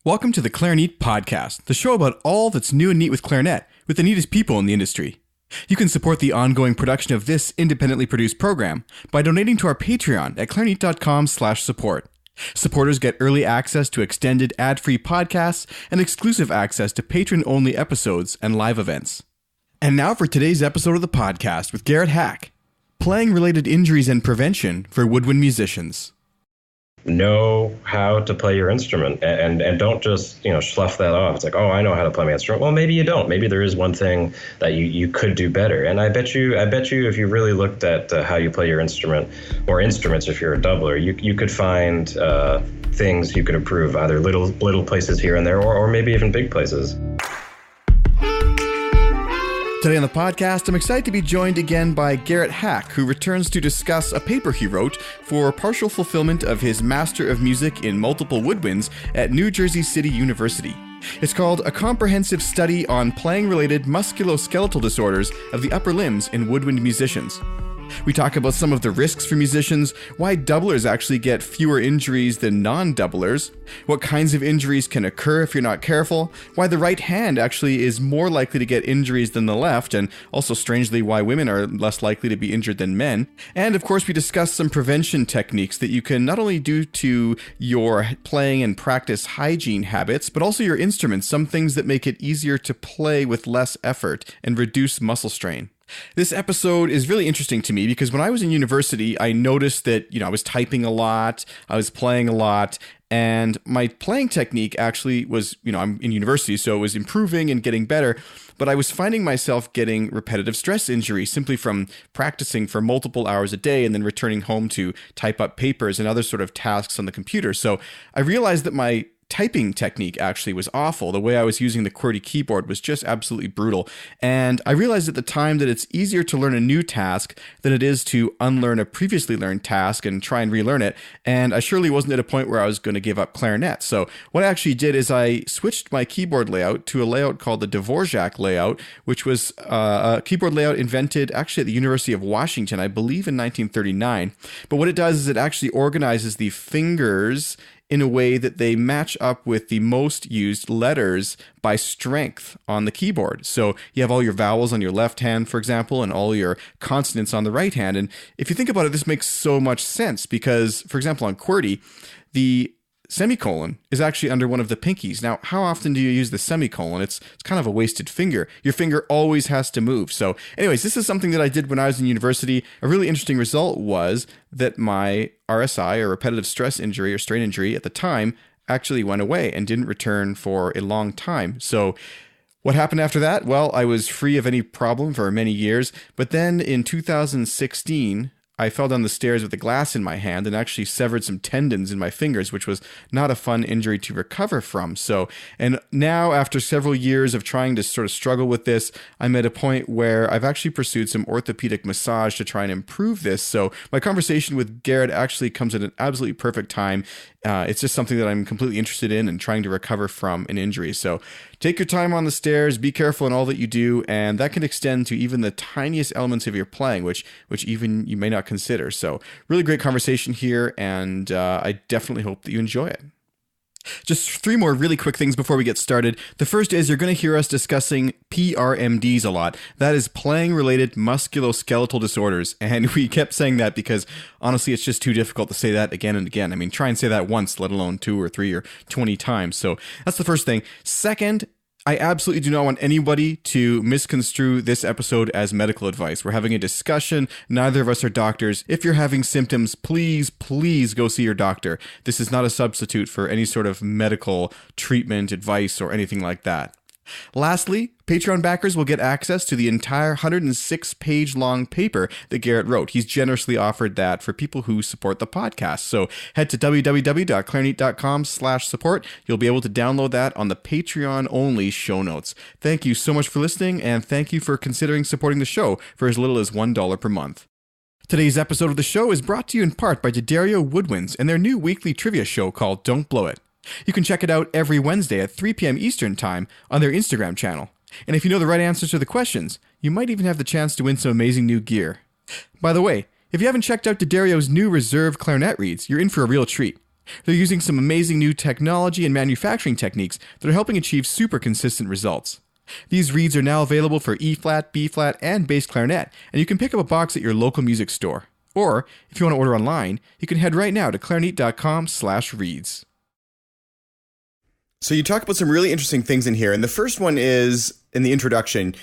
Welcome to the Clarinet Podcast, the show about all that's new and neat with clarinet, with the neatest people in the industry. You can support the ongoing production of this independently produced program by donating to our Patreon at clarinet.com/support. Supporters get early access to extended ad-free podcasts and exclusive access to patron-only episodes and live events. And now for today's episode of the podcast with Garrett Hack, playing-related injuries and prevention for woodwind musicians. Know how to play your instrument and don't just, slough that off. It's like, oh, I know how to play my instrument. Well, maybe you don't. Maybe there is one thing that you could do better. And I bet you if you really looked at how you play your instrument, or instruments if you're a doubler, you could find things you could improve, either little places here and there, or maybe even big places. Today on the podcast, I'm excited to be joined again by Garrett Hack, who returns to discuss a paper he wrote for partial fulfillment of his Master of Music in Multiple Woodwinds at New Jersey City University. It's called A Comprehensive Study on Playing-Related Musculoskeletal Disorders of the Upper Limbs in Woodwind Musicians. We talk about some of the risks for musicians, why doublers actually get fewer injuries than non-doublers, what kinds of injuries can occur if you're not careful, why the right hand actually is more likely to get injuries than the left, and also strangely why women are less likely to be injured than men. And of course we discuss some prevention techniques that you can not only do to your playing and practice hygiene habits, but also your instruments, some things that make it easier to play with less effort and reduce muscle strain. This episode is really interesting to me because when I was in university, I noticed that, I was typing a lot, I was playing a lot, and my playing technique actually was, I'm in university, so it was improving and getting better, but I was finding myself getting repetitive stress injury simply from practicing for multiple hours a day and then returning home to type up papers and other sort of tasks on the computer. So I realized that my typing technique actually was awful. The way I was using the QWERTY keyboard was just absolutely brutal. And I realized at the time that it's easier to learn a new task than it is to unlearn a previously learned task and try and relearn it. And I surely wasn't at a point where I was going to give up clarinet. So what I actually did is I switched my keyboard layout to a layout called the Dvorak layout, which was a keyboard layout invented actually at the University of Washington, I believe in 1939. But what it does is it actually organizes the fingers in a way that they match up with the most used letters by strength on the keyboard. So you have all your vowels on your left hand, for example, and all your consonants on the right hand. And if you think about it, this makes so much sense because, for example, on QWERTY, the semicolon is actually under one of the pinkies. Now, how often do you use the semicolon? It's kind of a wasted finger. Your finger always has to move. So anyways, this is something that I did when I was in university. A really interesting result was that my RSI, or repetitive stress injury or strain injury at the time, actually went away and didn't return for a long time. So what happened after that? Well, I was free of any problem for many years. But then in 2016, I fell down the stairs with a glass in my hand and actually severed some tendons in my fingers, which was not a fun injury to recover from. So, and now after several years of trying to sort of struggle with this, I'm at a point where I've actually pursued some orthopedic massage to try and improve this. So my conversation with Garrett actually comes at an absolutely perfect time. It's just something that I'm completely interested in and trying to recover from an injury. So take your time on the stairs, be careful in all that you do, and that can extend to even the tiniest elements of your playing, which even you may not consider. So really great conversation here, and I definitely hope that you enjoy it. Just three more really quick things before we get started. The first is you're going to hear us discussing PRMDs a lot. That is playing-related musculoskeletal disorders. And we kept saying that because, honestly, it's just too difficult to say that again and again. I mean, try and say that once, let alone 2 or 3 or 20 times. So that's the first thing. Second, I absolutely do not want anybody to misconstrue this episode as medical advice. We're having a discussion. Neither of us are doctors. If you're having symptoms, please go see your doctor. This is not a substitute for any sort of medical treatment, advice, or anything like that. Lastly, Patreon backers will get access to the entire 106-page long paper that Garrett wrote. He's generously offered that for people who support the podcast. So head to www.clarinet.com/support. You'll be able to download that on the Patreon-only show notes. Thank you so much for listening, and thank you for considering supporting the show for as little as $1 per month. Today's episode of the show is brought to you in part by D'Addario Woodwinds and their new weekly trivia show called Don't Blow It. You can check it out every Wednesday at 3 p.m. Eastern Time on their Instagram channel. And if you know the right answers to the questions, you might even have the chance to win some amazing new gear. By the way, if you haven't checked out D'Addario's new reserve clarinet reeds, you're in for a real treat. They're using some amazing new technology and manufacturing techniques that are helping achieve super consistent results. These reeds are now available for E-flat, B-flat, and bass clarinet, and you can pick up a box at your local music store. Or, if you want to order online, you can head right now to clarinet.com/reeds. So you talk about some really interesting things in here, and the first one is, in the introduction,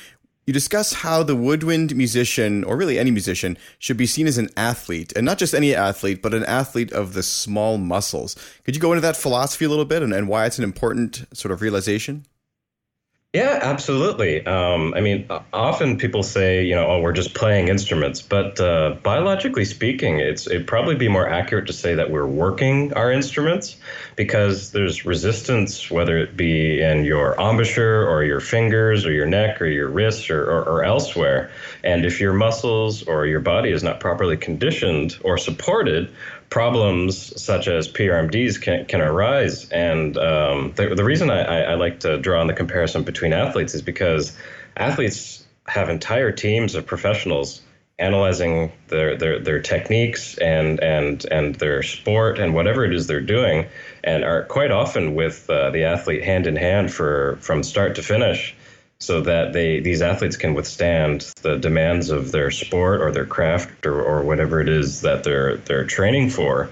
you discuss how the woodwind musician, or really any musician, should be seen as an athlete, and not just any athlete, but an athlete of the small muscles. Could you go into that philosophy a little bit and why it's an important sort of realization? Yeah, absolutely. Often people say, oh, we're just playing instruments, but biologically speaking, it'd probably be more accurate to say that we're working our instruments, because there's resistance, whether it be in your embouchure or your fingers or your neck or your wrists or elsewhere. And if your muscles or your body is not properly conditioned or supported, problems such as PRMDs can arise. And the reason I like to draw on the comparison between athletes is because athletes have entire teams of professionals analyzing their techniques and their sport and whatever it is they're doing, and are quite often with the athlete hand in hand from start to finish, so that these athletes can withstand the demands of their sport or their craft or whatever it is that they're training for.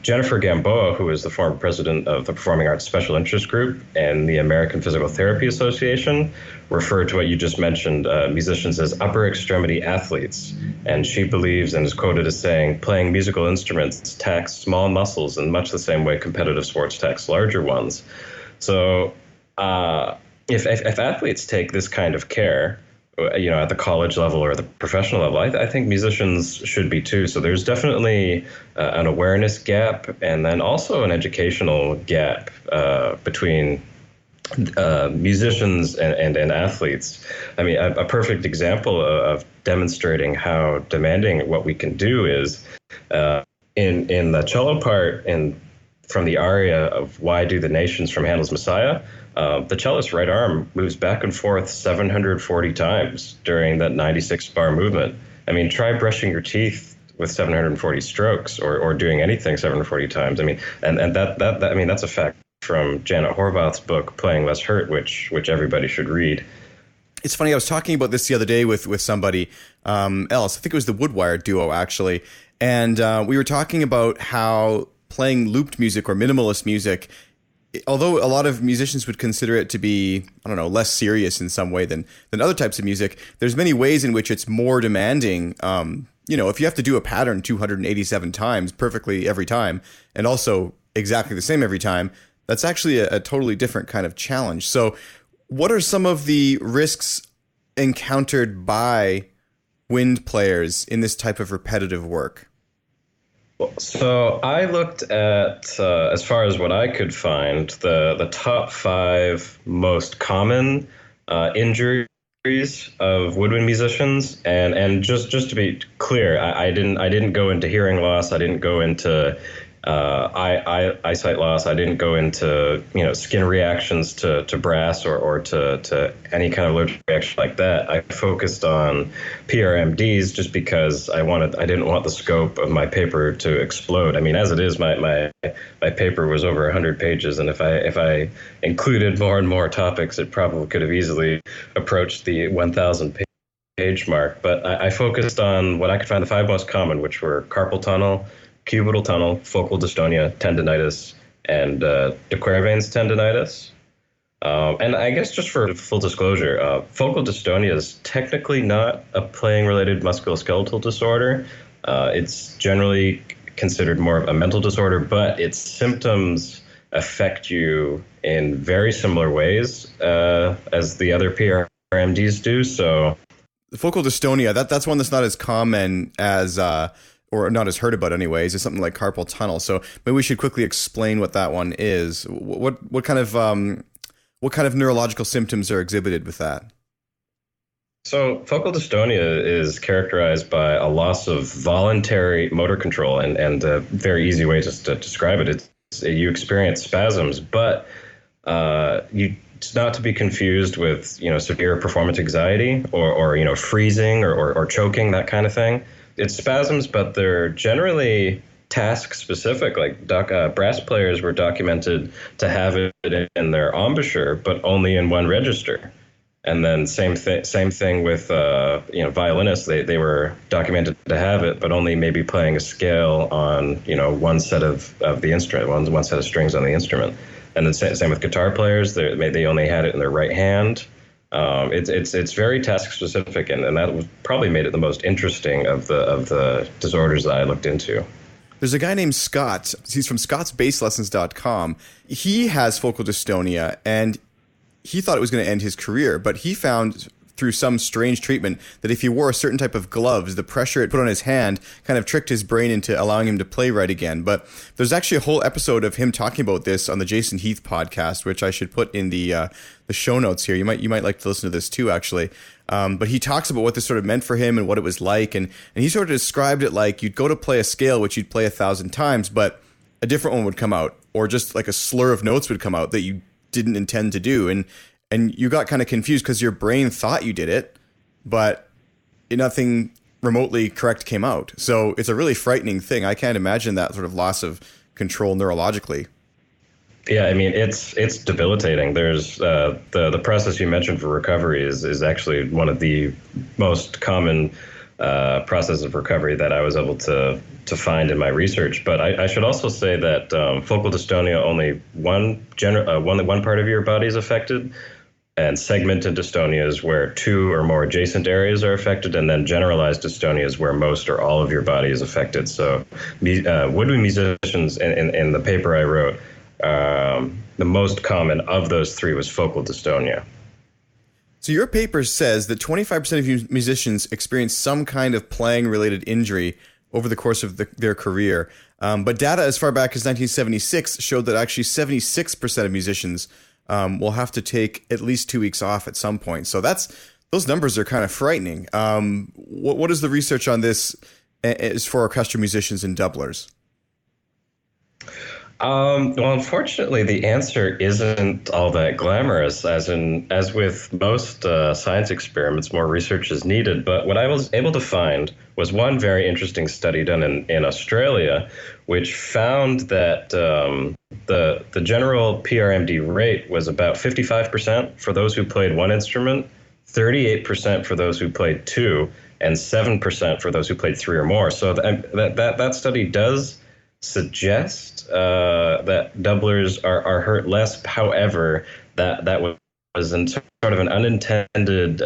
Jennifer Gamboa, who is the former president of the Performing Arts Special Interest Group and the American Physical Therapy Association, referred to what you just mentioned, musicians as upper extremity athletes. And she believes and is quoted as saying, playing musical instruments tax small muscles in much the same way competitive sports tax larger ones. So, If athletes take this kind of care, at the college level or the professional level, I think musicians should be too. So there's definitely an awareness gap, and then also an educational gap between musicians and athletes. I mean, a perfect example of demonstrating how demanding what we can do is in the cello part from the aria of Why Do the Nations from Handel's Messiah. The cellist's right arm moves back and forth 740 times during that 96-bar movement. I mean, try brushing your teeth with 740 strokes, or doing anything 740 times. I mean, and that's a fact from Janet Horvath's book, Playing Less Hurt, which everybody should read. It's funny, I was talking about this the other day with somebody else. I think it was the Woodwind duo, actually. And we were talking about how playing looped music or minimalist music, although a lot of musicians would consider it to be, less serious in some way than other types of music, there's many ways in which it's more demanding. If you have to do a pattern 287 times perfectly every time, and also exactly the same every time, that's actually a totally different kind of challenge. So what are some of the risks encountered by wind players in this type of repetitive work? So I looked at, as far as what I could find, the top 5 most common injuries of woodwind musicians, and just to be clear, I didn't go into hearing loss, I didn't go into eyesight loss, I didn't go into skin reactions to brass or to any kind of allergic reaction like that. I focused on PRMDs just because I didn't want the scope of my paper to explode. I mean, as it is, my paper was over 100 pages, and if I included more and more topics, it probably could have easily approached the 1,000 page mark. But I focused on what I could find the 5 most common, which were carpal tunnel, cubital tunnel, focal dystonia, tendinitis, and de Quervain's tendinitis. And I guess just for full disclosure, focal dystonia is technically not a playing-related musculoskeletal disorder. It's generally considered more of a mental disorder, but its symptoms affect you in very similar ways as the other PRMDs do. So, the focal dystonia, that's one that's not as common as or not as heard about anyways, is something like carpal tunnel. So maybe we should quickly explain what that one is. What kind of neurological symptoms are exhibited with that? So focal dystonia is characterized by a loss of voluntary motor control, and a very easy way to describe it is you experience spasms, but it's not to be confused with severe performance anxiety or freezing or choking, that kind of thing. It's spasms, but they're generally task specific. Like brass players were documented to have it in their embouchure, but only in one register. And then same thing with violinists. They were documented to have it, but only maybe playing a scale on one set of the instrument, one set of strings on the instrument. And then same with guitar players. They only had it in their right hand. It's very task specific, and that probably made it the most interesting of the disorders that I looked into. There's a guy named Scott. He's from scottsbasslessons.com. He has focal dystonia, and he thought it was going to end his career, but he found through some strange treatment that if he wore a certain type of gloves, the pressure it put on his hand kind of tricked his brain into allowing him to play right again. But there's actually a whole episode of him talking about this on the Jason Heath podcast, which I should put in the show notes here. You might like to listen to this too, actually. But he talks about what this sort of meant for him and what it was like, and he sort of described it like you'd go to play a scale which you'd play 1,000 times, but a different one would come out, or just like a slur of notes would come out that you didn't intend to do, and you got kind of confused because your brain thought you did it, but nothing remotely correct came out. So it's a really frightening thing. I can't imagine that sort of loss of control neurologically. Yeah, I mean, it's debilitating. There's the process you mentioned for recovery is actually one of the most common process of recovery that I was able to find in my research. But I should also say that focal dystonia, only one part of your body is affected, and segmented dystonia is where two or more adjacent areas are affected, and then generalized dystonia is where most or all of your body is affected. So woodwind musicians, in the paper I wrote, the most common of those three was focal dystonia. So your paper says that 25% of musicians experience some kind of playing-related injury over the course of their career. But data as far back as 1976 showed that actually 76% of musicians will have to take at least 2 weeks off at some point. So those numbers are kind of frightening. What is the research on this is for orchestra musicians and doublers? Well, unfortunately, the answer isn't all that glamorous. As with most science experiments, more research is needed. But what I was able to find was one very interesting study done in Australia, which found that the general PRMD rate was about 55% for those who played one instrument, 38% for those who played two, and 7% for those who played three or more. So that study does suggest that doublers are hurt less. However, that was in sort of an unintended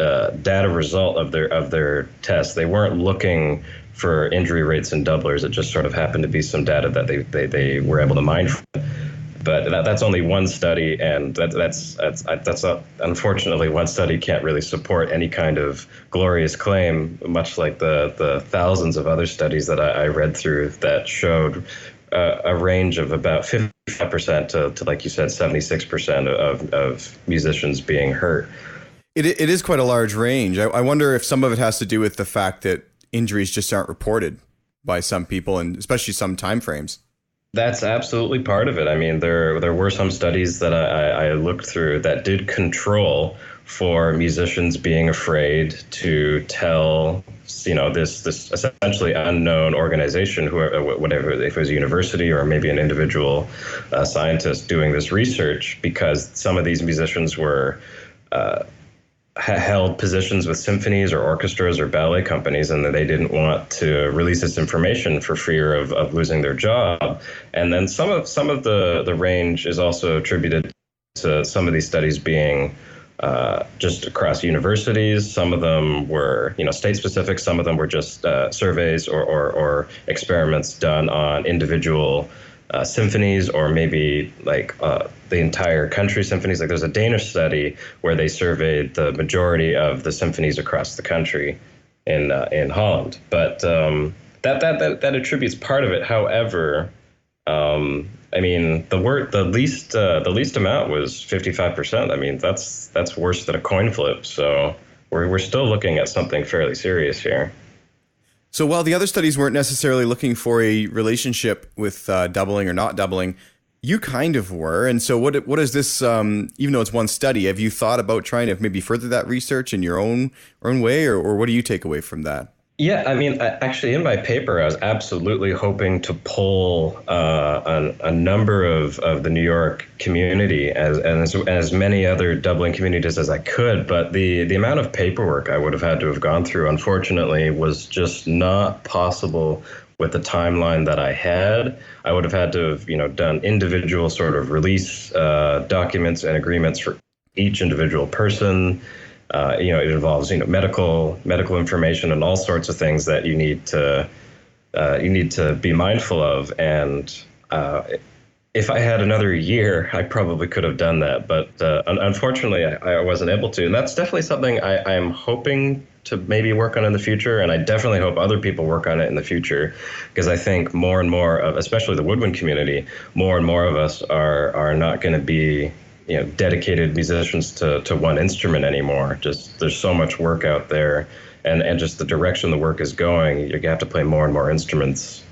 data result of their test. They weren't looking for injury rates in doublers. It just sort of happened to be some data that they were able to mine from. But that's only one study, and that's unfortunately one study can't really support any kind of glorious claim, much like the thousands of other studies that I read through that showed a range of about 55% to like you said, 76% of musicians being hurt. It is quite a large range. I wonder if some of it has to do with the fact that injuries just aren't reported by some people, and especially some time frames. That's absolutely part of it. I mean, there were some studies that I looked through that did control for musicians being afraid to tell, this essentially unknown organization, whatever, if it was a university or maybe an individual scientist doing this research, because some of these musicians were held positions with symphonies or orchestras or ballet companies, and they didn't want to release this information for fear of losing their job. And then some of the range is also attributed to some of these studies being just across universities. Some of them were, state specific. Some of them were just surveys or experiments done on individual symphonies, or maybe like the entire country symphonies. Like there's a Danish study where they surveyed the majority of the symphonies across the country in Holland. But that attributes part of it. However, I mean, the least amount was 55%. I mean, that's worse than a coin flip. So we're still looking at something fairly serious here. So while the other studies weren't necessarily looking for a relationship with doubling or not doubling, you kind of were. And so what is this, even though it's one study, have you thought about trying to maybe further that research in your own way, or what do you take away from that? Yeah, I mean, actually, in my paper, I was absolutely hoping to pull a number of the New York community as many other Dublin communities as I could. But the amount of paperwork I would have had to have gone through, unfortunately, was just not possible with the timeline that I had. I would have had to have, done individual sort of release documents and agreements for each individual person. It involves medical information and all sorts of things that you need to be mindful of. And if I had another year, I probably could have done that. But unfortunately, I wasn't able to. And that's definitely something I'm hoping to maybe work on in the future. And I definitely hope other people work on it in the future, because I think more and more of, especially the woodwind community, more and more of us are not going to be dedicated musicians to one instrument anymore. Just there's so much work out there, and just the direction the work is going, you have to play more and more instruments.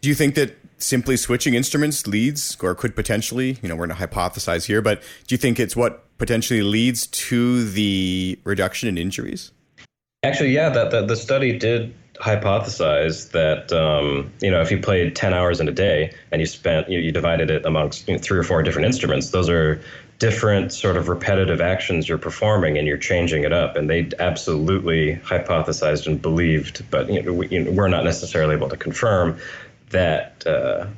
Do you think that simply switching instruments leads, or could potentially, we're going to hypothesize here, but do you think it's what potentially leads to the reduction in injuries? Actually, yeah, that the study did hypothesize that if you played 10 hours in a day and you divided it amongst 3 or 4 different instruments, those are different sort of repetitive actions you're performing, and you're changing it up. And they absolutely hypothesized and believed, but we're not necessarily able to confirm that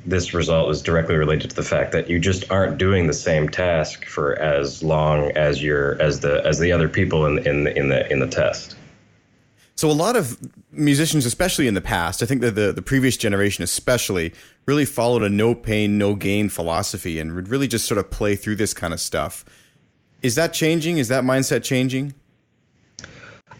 this result is directly related to the fact that you just aren't doing the same task for as long as the other people in the test. So a lot of musicians, especially in the past, I think that the previous generation especially, really followed a no pain, no gain philosophy and would really just sort of play through this kind of stuff. Is that changing? Is that mindset changing?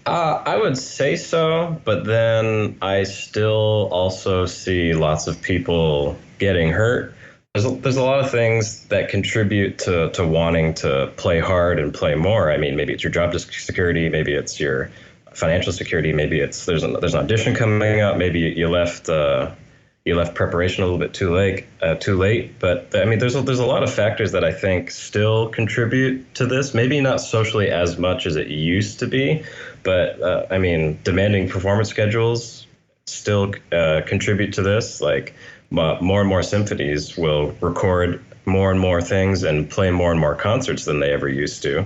I would say so, but then I still also see lots of people getting hurt. There's a lot of things that contribute to wanting to play hard and play more. I mean, maybe it's your job security, maybe it's your financial security, maybe there's an audition coming up, maybe you left preparation a little bit too late. But I mean, there's a lot of factors that I think still contribute to this. Maybe not socially as much as it used to be, but I mean, demanding performance schedules still contribute to this. Like more and more symphonies will record more and more things and play more and more concerts than they ever used to.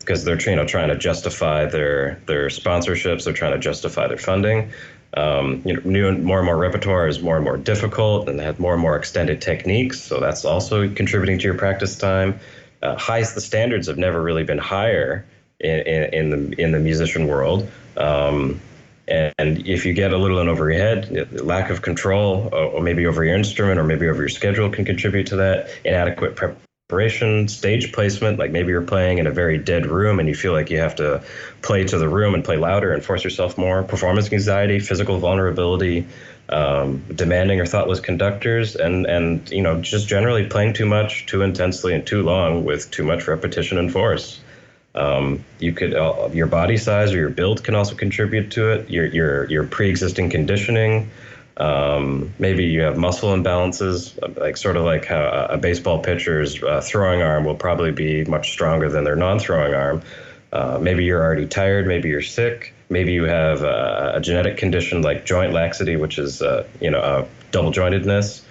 Because they're trying to justify their sponsorships, they're trying to justify their funding. New and more repertoire is more and more difficult, and they have more and more extended techniques, so that's also contributing to your practice time. The standards have never really been higher in the musician world. And if you get a little in over your head, lack of control, or maybe over your instrument, or maybe over your schedule, can contribute to that. Inadequate preparation, stage placement, like maybe you're playing in a very dead room and you feel like you have to play to the room and play louder and force yourself more. Performance anxiety, physical vulnerability, demanding or thoughtless conductors, and just generally playing too much, too intensely, and too long with too much repetition and force. Your body size or your build can also contribute to it. Your pre-existing conditioning. Maybe you have muscle imbalances, like how a baseball pitcher's throwing arm will probably be much stronger than their non-throwing arm. Maybe you're already tired. Maybe you're sick. Maybe you have a genetic condition like joint laxity, which is double jointedness.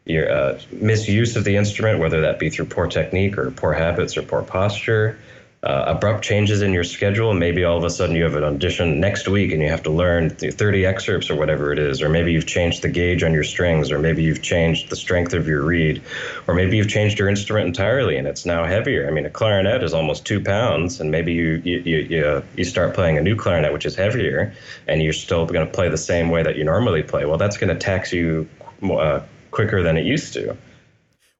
Your misuse of the instrument, whether that be through poor technique or poor habits or poor posture. Abrupt changes in your schedule. Maybe all of a sudden you have an audition next week and you have to learn 30 excerpts or whatever it is. Or maybe you've changed the gauge on your strings, or maybe you've changed the strength of your reed, or maybe you've changed your instrument entirely and it's now heavier. I mean, a clarinet is almost 2 pounds, and maybe you start playing a new clarinet, which is heavier, and you're still going to play the same way that you normally play. Well, that's going to tax you quicker than it used to.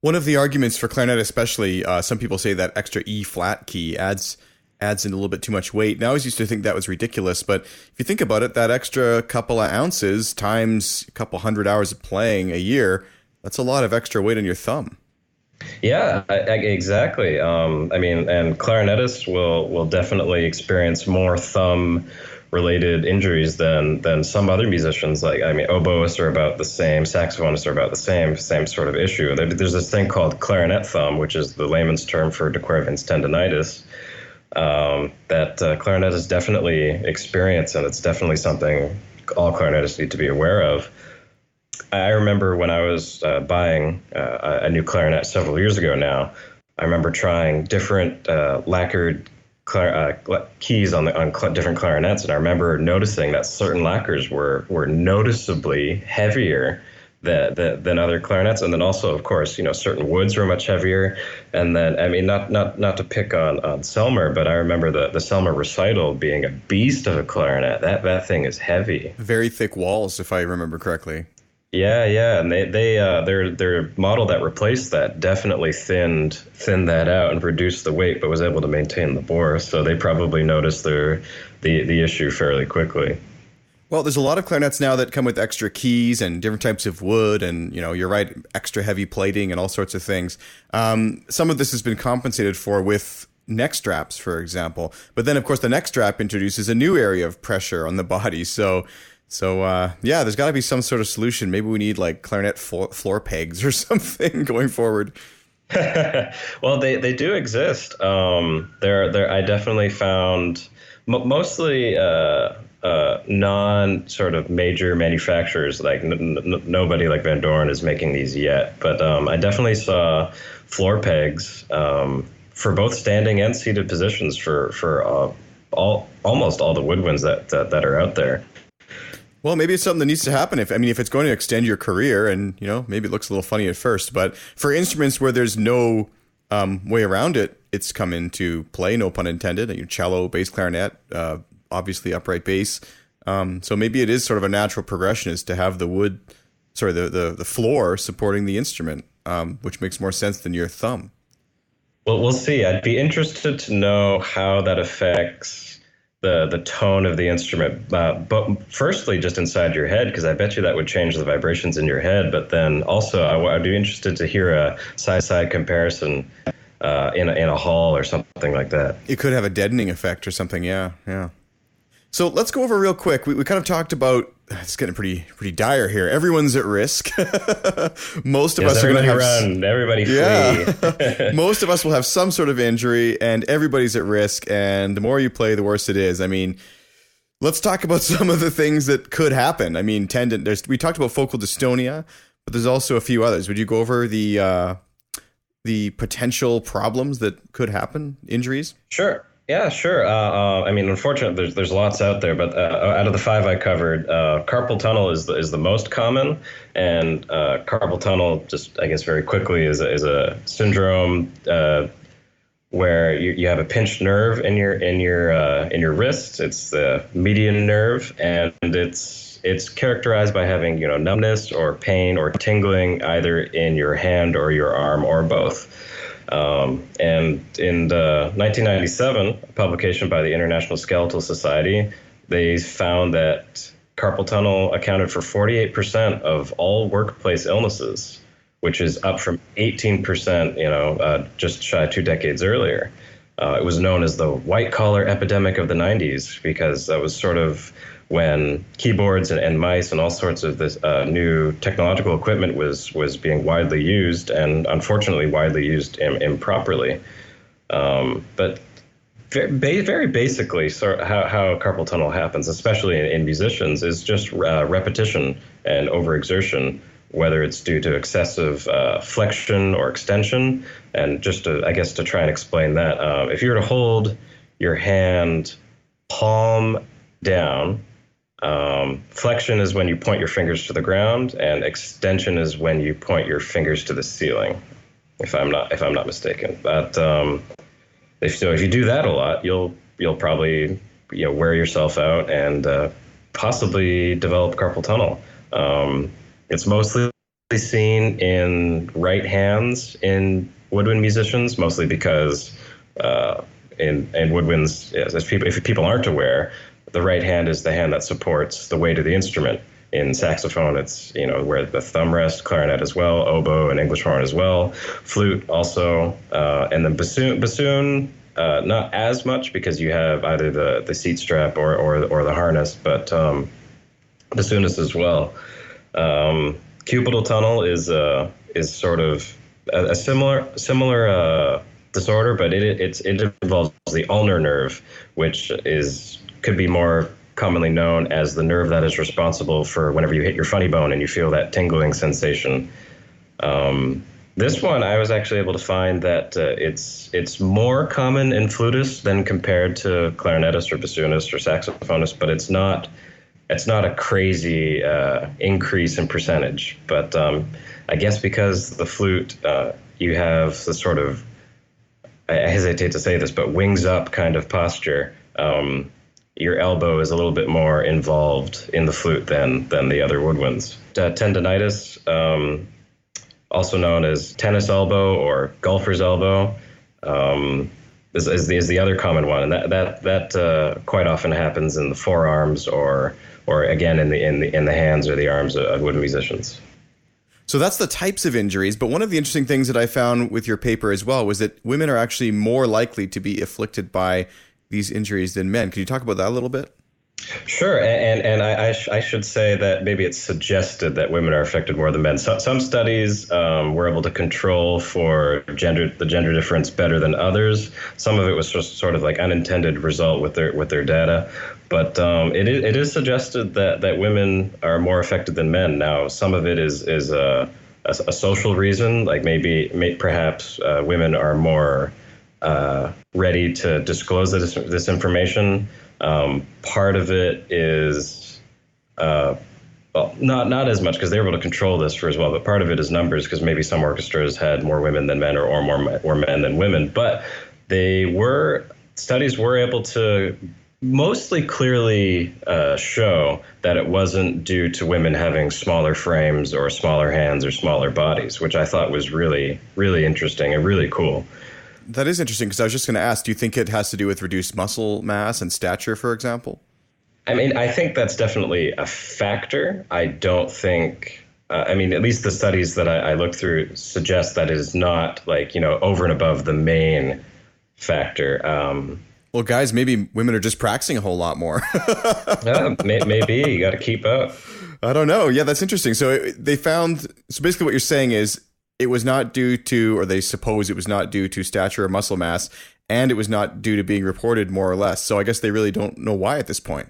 One of the arguments for clarinet especially, some people say that extra E flat key adds in a little bit too much weight. And I always used to think that was ridiculous, but if you think about it, that extra couple of ounces times a couple 100 hours of playing a year, that's a lot of extra weight on your thumb. Yeah, exactly. I mean, and clarinetists will definitely experience more thumb related injuries than some other musicians. Like, I mean, oboists are about the same, saxophonists are about the same sort of issue. There's this thing called clarinet thumb, which is the layman's term for de Quervain's tendonitis. that clarinetists definitely experience, and it's definitely something all clarinetists need to be aware of. I remember when I was buying a new clarinet several years ago now, I remember trying different lacquered keys on different clarinets, and I remember noticing that certain lacquers were noticeably heavier than other clarinets, and then also, of course, certain woods were much heavier. And then, I mean, not to pick on Selmer, but I remember the Selmer Recital being a beast of a clarinet. That thing is heavy. Very thick walls, if I remember correctly. Yeah, and their model that replaced that definitely thinned that out and reduced the weight, but was able to maintain the bore. So they probably noticed the issue fairly quickly. Well, there's a lot of clarinets now that come with extra keys and different types of wood, and you're right, extra heavy plating and all sorts of things. Some of this has been compensated for with neck straps, for example. But then, of course, the neck strap introduces a new area of pressure on the body. So yeah, there's got to be some sort of solution. Maybe we need like clarinet floor pegs or something going forward. Well, they do exist. I definitely found mostly non sort of major manufacturers, like nobody like Van Doren is making these yet. But I definitely saw floor pegs for both standing and seated positions for almost all the woodwinds that are out there. Well, maybe it's something that needs to happen. If it's going to extend your career, and maybe it looks a little funny at first, but for instruments where there's no way around it, it's come into play. No pun intended. Cello, bass clarinet, obviously upright bass. So maybe it is sort of a natural progression is to have the floor supporting the instrument, which makes more sense than your thumb. Well, we'll see. I'd be interested to know how that affects the tone of the instrument, but firstly, just inside your head, because I bet you that would change the vibrations in your head. But then also, I'd be interested to hear a side-side comparison in a hall or something like that. It could have a deadening effect or something. Yeah. So let's go over real quick. We kind of talked about, it's getting pretty dire here. Everyone's at risk. Most of us are going to have everybody flee. Yeah. Most of us will have some sort of injury, and everybody's at risk. And the more you play, the worse it is. I mean, let's talk about some of the things that could happen. I mean, we talked about focal dystonia, but there's also a few others. Would you go over the potential problems that could happen, injuries? Sure. Yeah, sure. I mean, unfortunately, there's lots out there, but out of the 5 I covered, carpal tunnel is the most common, and carpal tunnel, just I guess very quickly, is a syndrome where you have a pinched nerve in your wrist. It's the median nerve, and it's characterized by having numbness or pain or tingling either in your hand or your arm or both. And in 1997, a publication by the International Skeletal Society, they found that carpal tunnel accounted for 48% of all workplace illnesses, which is up from 18%, just shy of 2 decades earlier. It was known as the white collar epidemic of the 90s because that was sort of when keyboards and mice and all sorts of this new technological equipment was being widely used, and unfortunately widely used improperly. But very basically, sort of how carpal tunnel happens, especially in musicians, is just repetition and overexertion, whether it's due to excessive flexion or extension. And just to try and explain that, if you were to hold your hand palm down, flexion is when you point your fingers to the ground, and extension is when you point your fingers to the ceiling, if I'm not mistaken. But if you do that a lot, you'll probably wear yourself out and possibly develop carpal tunnel. It's mostly seen in right hands in woodwind musicians, mostly because in woodwinds, if people aren't aware, the right hand is the hand that supports the weight of the instrument. In saxophone, it's where the thumb rests, clarinet as well, oboe and English horn as well, flute also, and then bassoon not as much because you have either the seat strap or the harness, but bassoonist as well. Cubital tunnel is sort of a similar disorder, but it involves the ulnar nerve, which could be more commonly known as the nerve that is responsible for whenever you hit your funny bone and you feel that tingling sensation. This one, I was actually able to find that it's more common in flutists than compared to clarinetists or bassoonists or saxophonists, but it's not a crazy increase in percentage. But I guess because the flute, you have the sort of, I hesitate to say this, but wings up kind of posture. Your elbow is a little bit more involved in the flute than the other woodwinds. Tendinitis, also known as tennis elbow or golfer's elbow, is the other common one, and that quite often happens in the forearms or again in the hands or the arms of wood musicians. So that's the types of injuries, but one of the interesting things that I found with your paper as well was that women are actually more likely to be afflicted by these injuries than men. Can you talk about that a little bit? Sure, and I should say that maybe it's suggested that women are affected more than men. Some studies were able to control for the gender difference better than others. Some of it was just sort of like unintended result with their data, but it is suggested that women are more affected than men. Now, some of it is a social reason, like perhaps women are more ready to disclose this information. Part of it is, well, not as much because they were able to control this for as well, but part of it is numbers because maybe some orchestras had more women than men or more men than women. But studies were able to mostly clearly show that it wasn't due to women having smaller frames or smaller hands or smaller bodies, which I thought was really, really interesting and really cool. That is interesting because I was just going to ask, do you think it has to do with reduced muscle mass and stature, for example? I mean, I think that's definitely a factor. I don't think, at least the studies that I looked through suggest that it is not over and above the main factor. Well, guys, maybe women are just practicing a whole lot more. Maybe you got to keep up. I don't know. Yeah, that's interesting. So basically what you're saying is, it was not due to, or they suppose it was not due to stature or muscle mass, and it was not due to being reported more or less. So I guess they really don't know why at this point.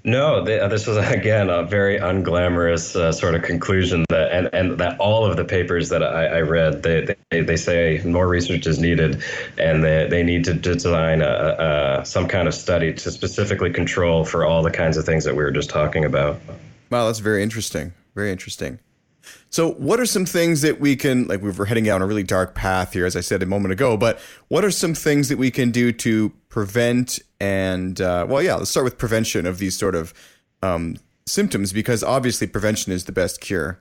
No, this was, again, a very unglamorous sort of conclusion and that all of the papers that I read, they say more research is needed and they need to design some kind of study to specifically control for all the kinds of things that we were just talking about. Wow, that's very interesting. Very interesting. So what are some things that we can, we were heading down a really dark path here, as I said a moment ago, but what are some things that we can do to prevent let's start with prevention of these sort of symptoms, because obviously prevention is the best cure.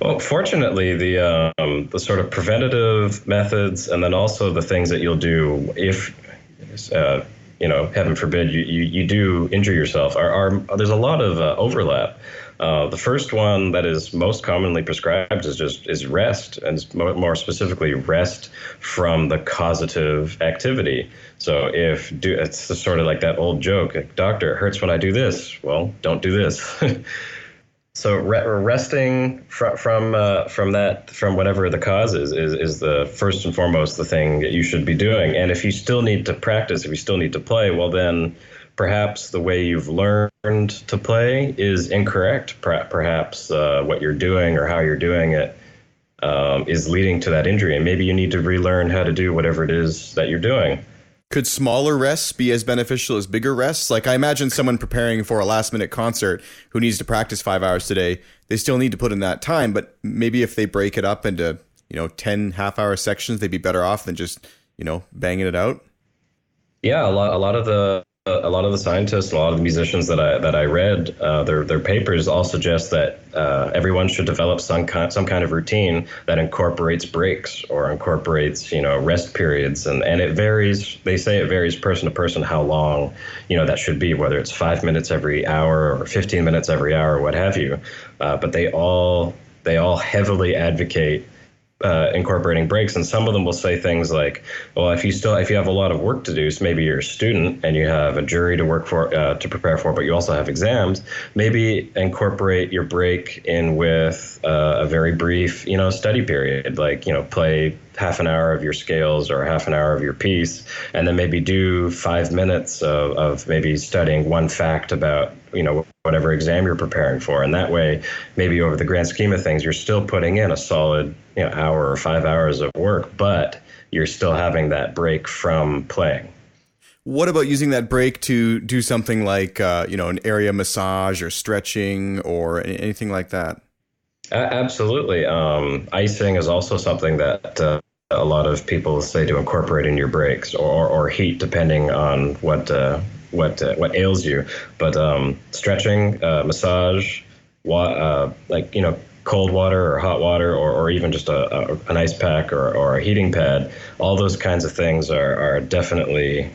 Well, fortunately, the sort of preventative methods and then also the things that you'll do if, heaven forbid, you do injure yourself, there's a lot of overlap. The first one that is most commonly prescribed is rest, and more specifically rest from the causative activity. So it's sort of like that old joke, doctor, it hurts when I do this. Well, don't do this. So resting from whatever the cause is the first and foremost the thing that you should be doing. And if you still need to practice, if you still need to play, well then perhaps the way you've learned to play is incorrect. Perhaps what you're doing or how you're doing it is leading to that injury, and maybe you need to relearn how to do whatever it is that you're doing. Could smaller rests be as beneficial as bigger rests? Like, I imagine someone preparing for a last-minute concert who needs to practice 5 hours today, they still need to put in that time, but maybe if they break it up into, 10 half-hour sections, they'd be better off than just, banging it out? Yeah, a lot of the scientists, a lot of the musicians that I read, their papers all suggest that everyone should develop some kind of routine that incorporates breaks or incorporates rest periods, and it varies. They say it varies person to person how long that should be, whether it's 5 minutes every hour or 15 minutes every hour or what have you. But they all heavily advocate incorporating breaks, and some of them will say things like, well, if you have a lot of work to do, so maybe you're a student and you have a jury to work for, to prepare for, but you also have exams, maybe incorporate your break in with a very brief, study period, like, play half an hour of your scales or half an hour of your piece, and then maybe do 5 minutes of maybe studying one fact about, whatever exam you're preparing for. And that way, maybe over the grand scheme of things, you're still putting in a solid, hour or 5 hours of work, but you're still having that break from playing. What about using that break to do something like, an area massage or stretching or anything like that? Absolutely. Icing is also something that a lot of people say to incorporate in your breaks, or heat, depending on what ails you. But stretching, massage, cold water or hot water, or even just an ice pack or a heating pad, all those kinds of things are definitely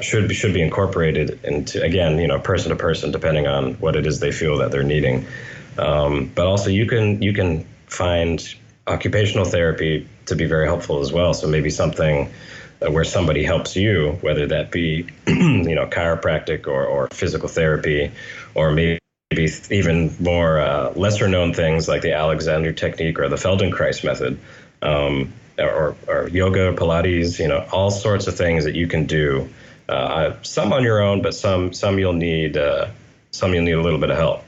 should be incorporated into, again, person to person, depending on what it is they feel that they're needing. But also you can find occupational therapy to be very helpful as well. So maybe something where somebody helps you, whether that be, chiropractic or physical therapy, or maybe even more lesser known things like the Alexander technique or the Feldenkrais method, or yoga, Pilates, all sorts of things that you can do. Some on your own, but some you'll need a little bit of help.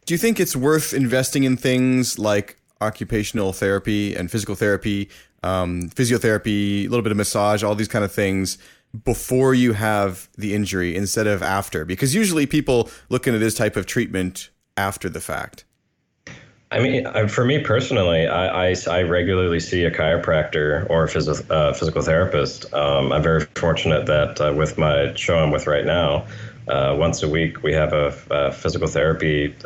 Do you think it's worth investing in things like occupational therapy and physical therapy, physiotherapy, a little bit of massage, all these kind of things before you have the injury instead of after? Because usually people look into this type of treatment after the fact. I mean, for me personally, I regularly see a chiropractor or a physical therapist. I'm very fortunate that with my show I'm with right now, once a week we have a physical therapist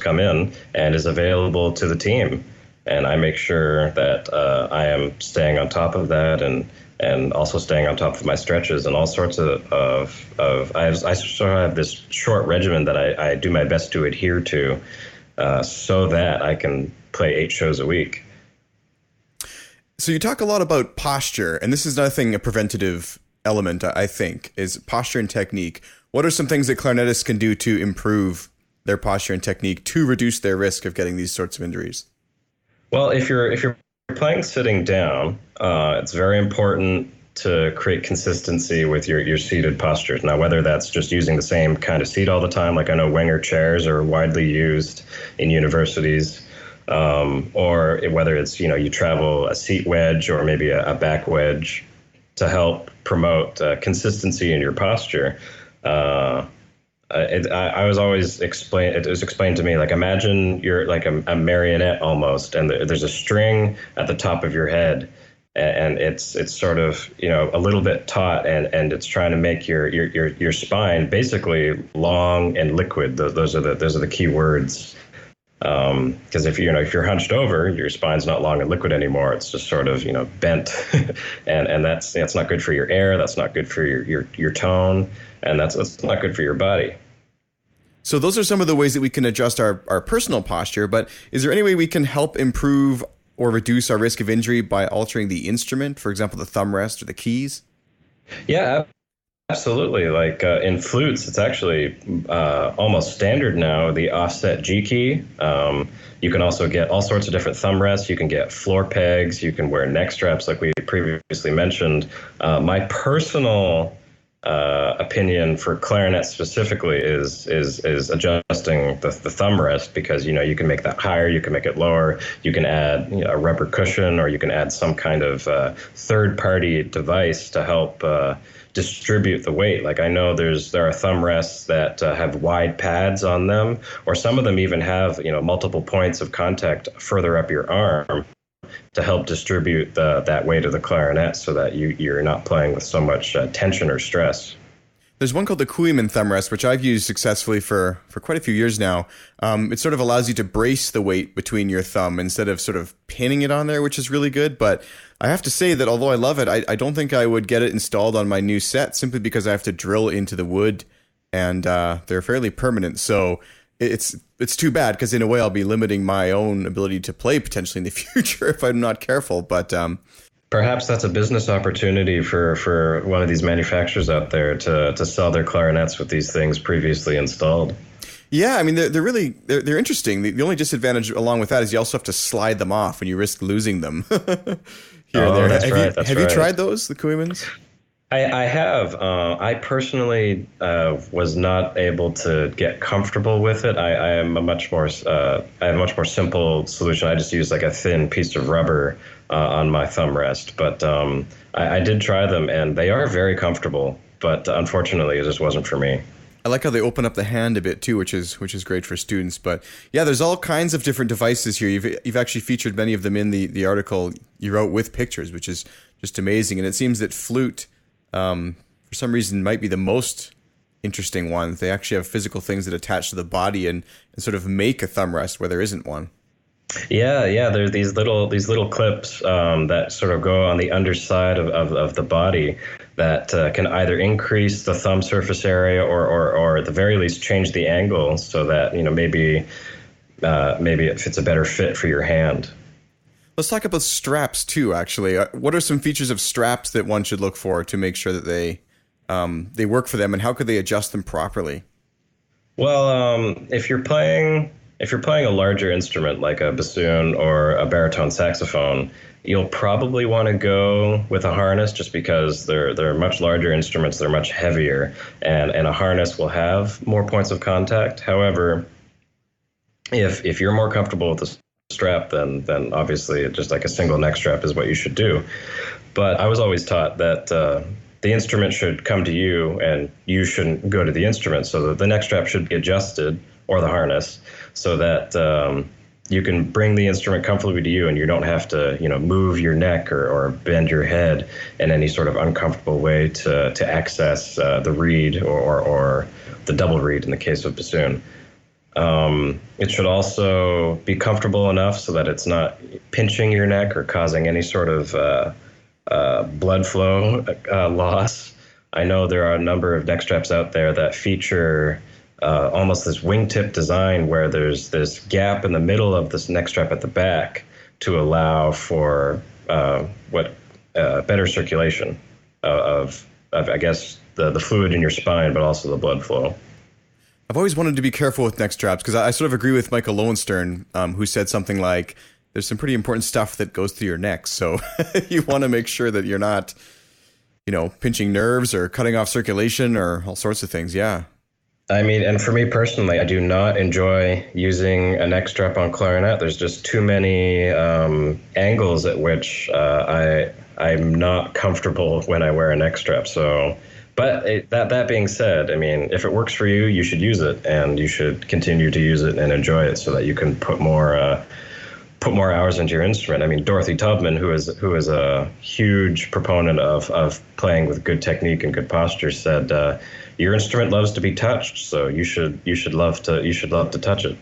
come in and is available to the team, and I make sure that I am staying on top of that and also staying on top of my stretches and all sorts of I sort of have this short regimen that I do my best to adhere to, so that I can play 8 shows a week. So you talk a lot about posture, and this is nothing a preventative element, I think, is posture and technique. What are some things that clarinetists can do to improve their posture and technique to reduce their risk of getting these sorts of injuries? Well, if you're playing sitting down, it's very important to create consistency with your seated postures. Now, whether that's just using the same kind of seat all the time, like I know Wenger chairs are widely used in universities, or whether it's, you travel a seat wedge or maybe a back wedge to help promote consistency in your posture. I was always it was explained to me, like, imagine you're like a marionette almost, and there's a string at the top of your head, and it's sort of, a little bit taut, and it's trying to make your spine basically long and liquid. Those are the key words. Because if you're hunched over, your spine's not long and liquid anymore. It's just sort of, bent, and that's not good for your air. That's not good for your tone, and that's not good for your body. So those are some of the ways that we can adjust our personal posture. But is there any way we can help improve or reduce our risk of injury by altering the instrument, for example, the thumb rest or the keys? Yeah. Absolutely. Like in flutes, it's actually almost standard now, the offset G key. You can also get all sorts of different thumb rests. You can get floor pegs. You can wear neck straps, like we previously mentioned. My personal opinion for clarinet specifically is adjusting the thumb rest, because you can make that higher, you can make it lower, you can add a rubber cushion, or you can add some kind of third-party device to help distribute the weight. Like I know there are thumb rests that have wide pads on them, or some of them even have multiple points of contact further up your arm to help distribute that weight of the clarinet, so that you're not playing with so much tension or stress. There's one called the Koeman thumb rest, which I've used successfully for quite a few years now. It sort of allows you to brace the weight between your thumb instead of sort of pinning it on there, which is really good. But I have to say that although I love it, I don't think I would get it installed on my new set, simply because I have to drill into the wood, and they're fairly permanent. So it's too bad because in a way I'll be limiting my own ability to play potentially in the future if I'm not careful. But perhaps that's a business opportunity for one of these manufacturers out there to sell their clarinets with these things previously installed. Yeah, I mean they're interesting. The only disadvantage along with that is you also have to slide them off when you risk losing them here and there. That's right. Have you tried those, the Kuimans? I have. I personally was not able to get comfortable with it. I am a much more I have a much more simple solution. I just use like a thin piece of rubber on my thumb rest. But I did try them, and they are very comfortable. But unfortunately, it just wasn't for me. I like how they open up the hand a bit too, which is great for students. But yeah, there's all kinds of different devices here. You've actually featured many of them in the article you wrote with pictures, which is just amazing. And it seems that flute, for some reason, might be the most interesting one. They actually have physical things that attach to the body and sort of make a thumb rest where there isn't one. Yeah. There are these little clips that sort of go on the underside of the body that can either increase the thumb surface area or at the very least change the angle so that maybe it's a better fit for your hand. Let's talk about straps too. Actually, what are some features of straps that one should look for to make sure that they work for them, and how could they adjust them properly? Well, if you're playing a larger instrument like a bassoon or a baritone saxophone, you'll probably want to go with a harness just because they're much larger instruments, they're much heavier, and a harness will have more points of contact. However, if you're more comfortable with the strap, then obviously just like a single neck strap is what you should do. But I was always taught that the instrument should come to you and you shouldn't go to the instrument, so that the neck strap should be adjusted, or the harness, so that you can bring the instrument comfortably to you and you don't have to move your neck or bend your head in any sort of uncomfortable way to access the reed or the double reed in the case of bassoon. It should also be comfortable enough so that it's not pinching your neck or causing any sort of blood flow loss. I know there are a number of neck straps out there that feature almost this wingtip design where there's this gap in the middle of this neck strap at the back to allow for better circulation of I guess the fluid in your spine, but also the blood flow. I've always wanted to be careful with neck straps because I sort of agree with Michael Lowenstern, who said something like, there's some pretty important stuff that goes through your neck. So you want to make sure that you're not, pinching nerves or cutting off circulation or all sorts of things. Yeah. I mean, and for me personally, I do not enjoy using a neck strap on clarinet. There's just too many angles at which I'm not comfortable when I wear a neck strap. So, but that being said, I mean, if it works for you, you should use it, and you should continue to use it and enjoy it so that you can put more hours into your instrument. I mean, Dorothy Tubman, who is a huge proponent of playing with good technique and good posture, said, your instrument loves to be touched, so you should love to touch it.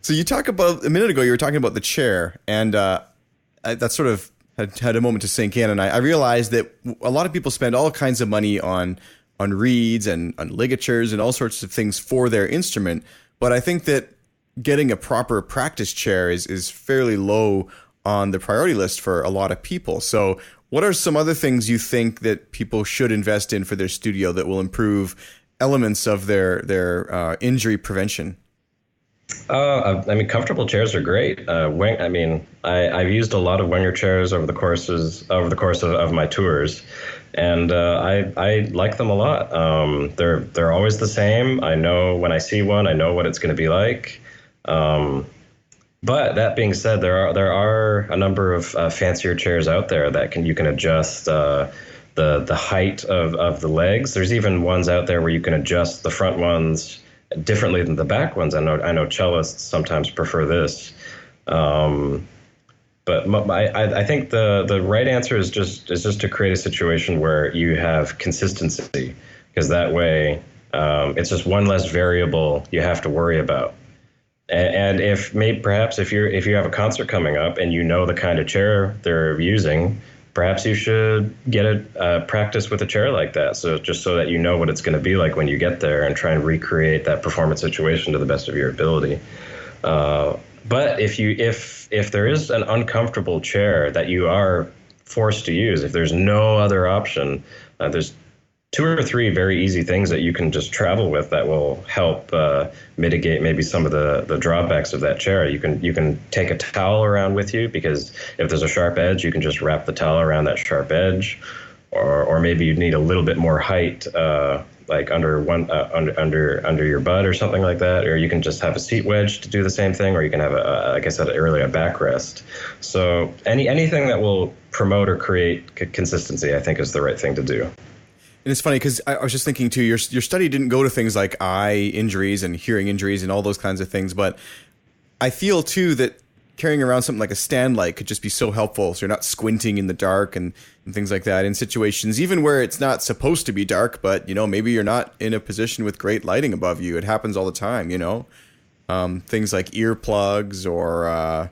So a minute ago you were talking about the chair, and that sort of had a moment to sink in, and I realized that a lot of people spend all kinds of money on reeds and on ligatures and all sorts of things for their instrument, but I think that getting a proper practice chair is fairly low on the priority list for a lot of people. So what are some other things you think that people should invest in for their studio that will improve elements of their injury prevention? I mean, comfortable chairs are great. I've used a lot of Wenger chairs over the course of my tours, and I like them a lot. They're always the same. I know when I see one, I know what it's going to be like. But that being said, there are a number of fancier chairs out there that you can adjust the height of the legs. There's even ones out there where you can adjust the front ones differently than the back ones. I know cellists sometimes prefer this. But I think the right answer is just to create a situation where you have consistency, because that way it's just one less variable you have to worry about. And if you have a concert coming up and you know the kind of chair they're using, perhaps you should get a practice with a chair like that. So just so that you know what it's going to be like when you get there, and try and recreate that performance situation to the best of your ability. But if there is an uncomfortable chair that you are forced to use, if there's no other option, there's 2 or 3 very easy things that you can just travel with that will help mitigate maybe some of the drawbacks of that chair. You can take a towel around with you, because if there's a sharp edge, you can just wrap the towel around that sharp edge, or maybe you need a little bit more height, like under your butt or something like that, or you can just have a seat wedge to do the same thing, or you can have like I said earlier, a backrest. So anything that will promote or create consistency, I think, is the right thing to do. And it's funny because I was just thinking too, your study didn't go to things like eye injuries and hearing injuries and all those kinds of things, but I feel too that carrying around something like a stand light could just be so helpful, so you're not squinting in the dark and things like that in situations even where it's not supposed to be dark, but maybe you're not in a position with great lighting above you. It happens all the time, things like earplugs, or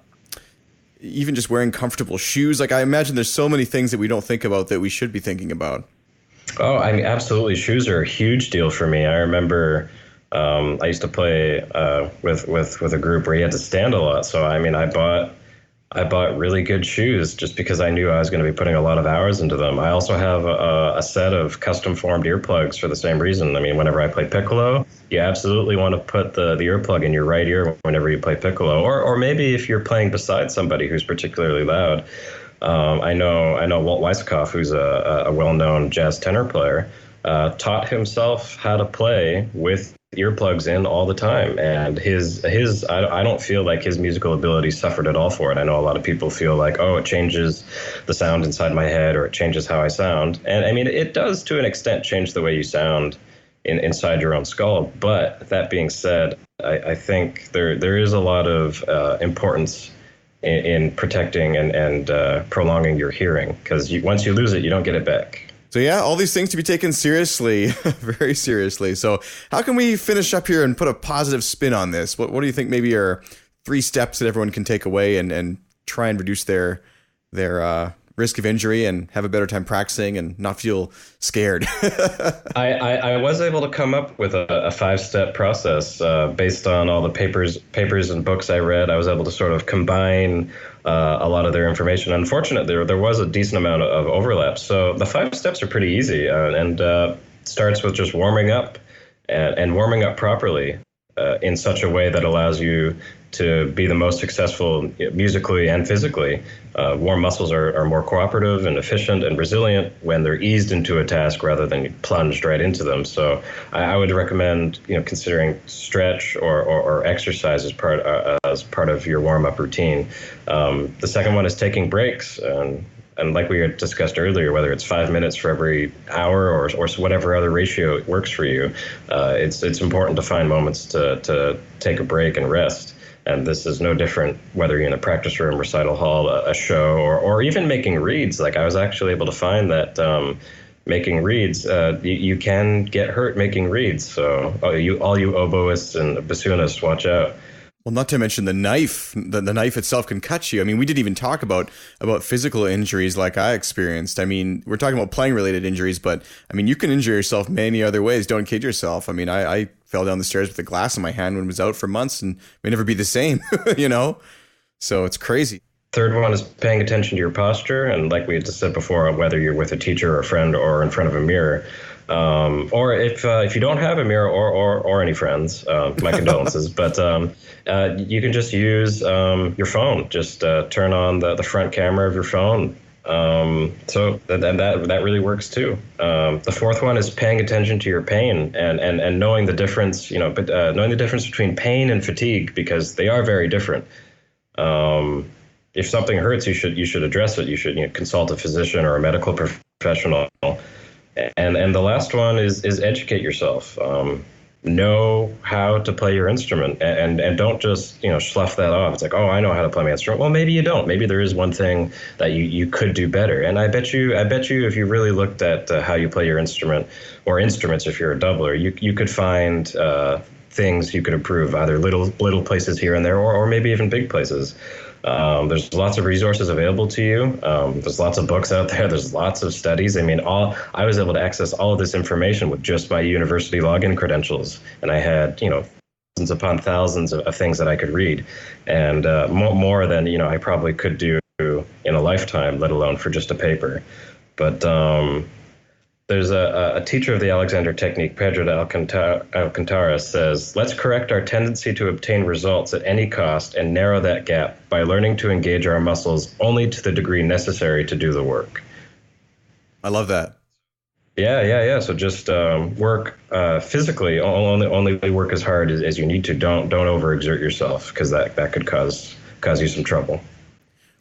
even just wearing comfortable shoes. Like, I imagine there's so many things that we don't think about that we should be thinking about. Oh, I mean, absolutely. Shoes are a huge deal for me. I remember I used to play with a group where you had to stand a lot. So, I mean, I bought really good shoes just because I knew I was going to be putting a lot of hours into them. I also have a set of custom formed earplugs for the same reason. I mean, whenever I play piccolo, you absolutely want to put the earplug in your right ear whenever you play piccolo, or maybe if you're playing beside somebody who's particularly loud. I know Walt Weiskopf, who's a well-known jazz tenor player, taught himself how to play with earplugs in all the time, and I don't feel like his musical ability suffered at all for it. I know a lot of people feel like, oh, it changes the sound inside my head, or it changes how I sound, and I mean, it does to an extent change the way you sound inside your own skull. But that being said, I think there is a lot of importance in protecting and prolonging your hearing, because once you lose it, you don't get it back. So yeah, all these things to be taken seriously, very seriously. So how can we finish up here and put a positive spin on this? What do you think maybe are 3 steps that everyone can take away and try and reduce their risk of injury and have a better time practicing and not feel scared? I was able to come up with a 5-step process based on all the papers and books I read. I was able to sort of combine a lot of their information. Unfortunately, there was a decent amount of overlap. So the 5 steps are pretty easy, and starts with just warming up and warming up properly in such a way that allows you to be the most successful musically and physically. Warm muscles are more cooperative and efficient and resilient when they're eased into a task rather than plunged right into them. So I would recommend considering stretch or exercise as part of your warm-up routine. The second one is taking breaks. And like we had discussed earlier, whether it's 5 minutes for every hour or whatever other ratio works for you, it's important to find moments to take a break and rest. And this is no different whether you're in a practice room, recital hall, a show, or even making reeds. Like, I was actually able to find that making reeds, you can get hurt making reeds. So all you oboists and bassoonists, watch out. Well, not to mention the knife. The knife itself can cut you. I mean, we didn't even talk about physical injuries like I experienced. I mean, we're talking about playing-related injuries, but, I mean, you can injure yourself many other ways. Don't kid yourself. I mean, I fell down the stairs with a glass in my hand when it was out for months and may never be the same, So it's crazy. Third one is paying attention to your posture. And like we just said before, whether you're with a teacher or a friend or in front of a mirror, or if you don't have a mirror or any friends, my condolences, but you can just use your phone. Just turn on the front camera of your phone. So that really works too. The fourth one is paying attention to your pain and knowing the difference, knowing the difference between pain and fatigue, because they are very different. If something hurts, you should address it. You should consult a physician or a medical professional. And the last one is educate yourself. Know how to play your instrument, and don't just slough that off. It's like, oh, I know how to play my instrument. Well, maybe you don't. Maybe there is one thing that you could do better. And I bet you if you really looked at how you play your instrument, or instruments if you're a doubler, you could find things you could improve, either little places here and there, or maybe even big places. There's lots of resources available to you. There's lots of books out there. There's lots of studies. I mean, I was able to access all of this information with just my university login credentials, and I had, thousands upon thousands of things that I could read, and more than I probably could do in a lifetime, let alone for just a paper. But there's a teacher of the Alexander technique, Pedro de Alcantara, says, let's correct our tendency to obtain results at any cost and narrow that gap by learning to engage our muscles only to the degree necessary to do the work. I love that. Yeah. So just work physically, only work as hard as you need to. Don't overexert yourself, because that could cause you some trouble.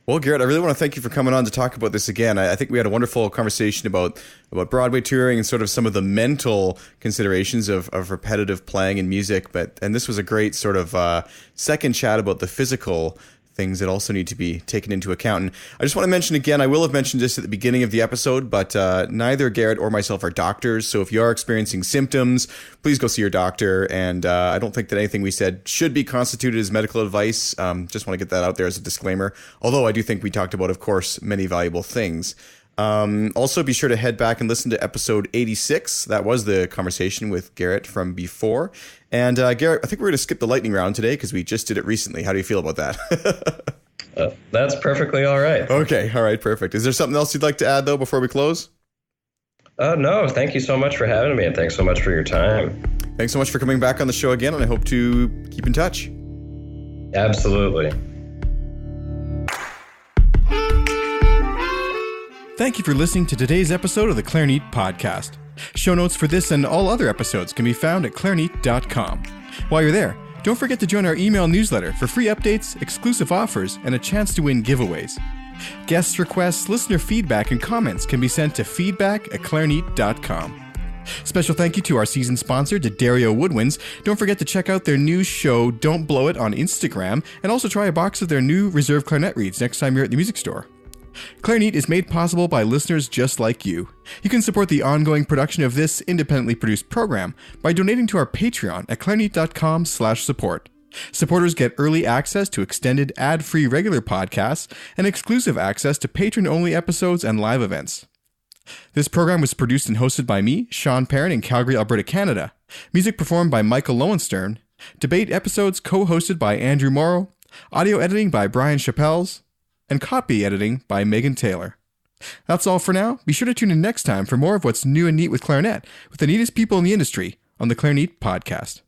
Well, Garrett, I really want to thank you for coming on to talk about this again. I think we had a wonderful conversation about Broadway touring and sort of some of the mental considerations of repetitive playing in music. And this was a great sort of second chat about the physical things that also need to be taken into account. And I just want to mention again, I will have mentioned this at the beginning of the episode, but neither Garrett or myself are doctors. So if you are experiencing symptoms, please go see your doctor. And I don't think that anything we said should be constituted as medical advice. Just want to get that out there as a disclaimer. Although I do think we talked about, of course, many valuable things. Also, be sure to head back and listen to episode 86. That was the conversation with Garrett from before. And Garrett, I think we're going to skip the lightning round today because we just did it recently. How do you feel about that? That's perfectly all right. Okay. All right. Perfect. Is there something else you'd like to add, though, before we close? No. Thank you so much for having me, and thanks so much for your time. Thanks so much for coming back on the show again, and I hope to keep in touch. Absolutely. Thank you for listening to today's episode of the Clarinet Podcast. Show notes for this and all other episodes can be found at clarinet.com. While you're there, don't forget to join our email newsletter for free updates, exclusive offers, and a chance to win giveaways. Guest requests, listener feedback, and comments can be sent to feedback@clarinet.com. Special thank you to our season sponsor, Dario Woodwinds. Don't forget to check out their new show, Don't Blow It, on Instagram, and also try a box of their new Reserve Clarinet reeds next time you're at the music store. Clarinet is made possible by listeners just like you. You can support the ongoing production of this independently produced program by donating to our Patreon at clarinet.com/support. Supporters get early access to extended ad-free regular podcasts and exclusive access to patron-only episodes and live events. This program was produced and hosted by me, Sean Perrin, in Calgary, Alberta, Canada. Music performed by Michael Lowenstern. Debate episodes co-hosted by Andrew Morrow. Audio editing by Brian Chappells. And copy editing by Megan Taylor. That's all for now. Be sure to tune in next time for more of what's new and neat with clarinet with the neatest people in the industry on the Clarinet Podcast.